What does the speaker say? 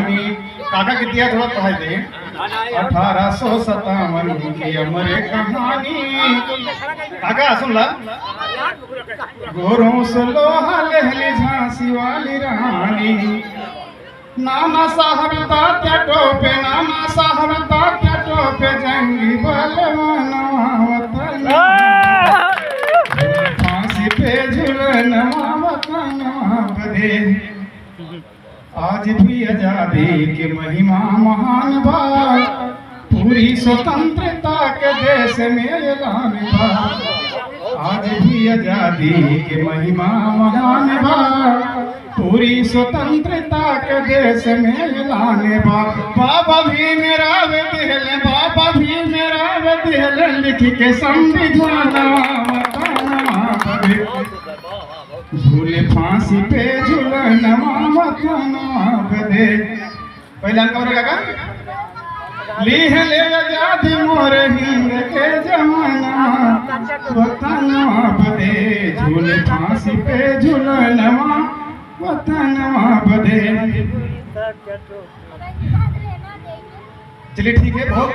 कहानी काका किती है थोड़ा पढ़ाई दे 1857 की अमर कहानी काका सुन ला गोरों से लोहा लहली झांसी वाली रानी नाना साहब तात्या टोपे नाना साहब तात्या टोपे जंगी बलवाना वतन फांसी पे झूलना वतन बदे आज भी आजादी की महिमा महान बात पूरी स्वतंत्रता के देश में ऐलान बात आज भी आजादी की महिमा महान बात पूरी स्वतंत्रता के देश में ऐलान बात बाबा भी मेरा दिल लिख के संविधान झूले फांसी पे झूलनवा वतनवा बदे पहला अंक और काका लीह ले आजादी मोर हिंद के जमाना वतनवा बदे झूले फांसी पे झूलनवा वतनवा बदे। चलिए ठीक है बहुत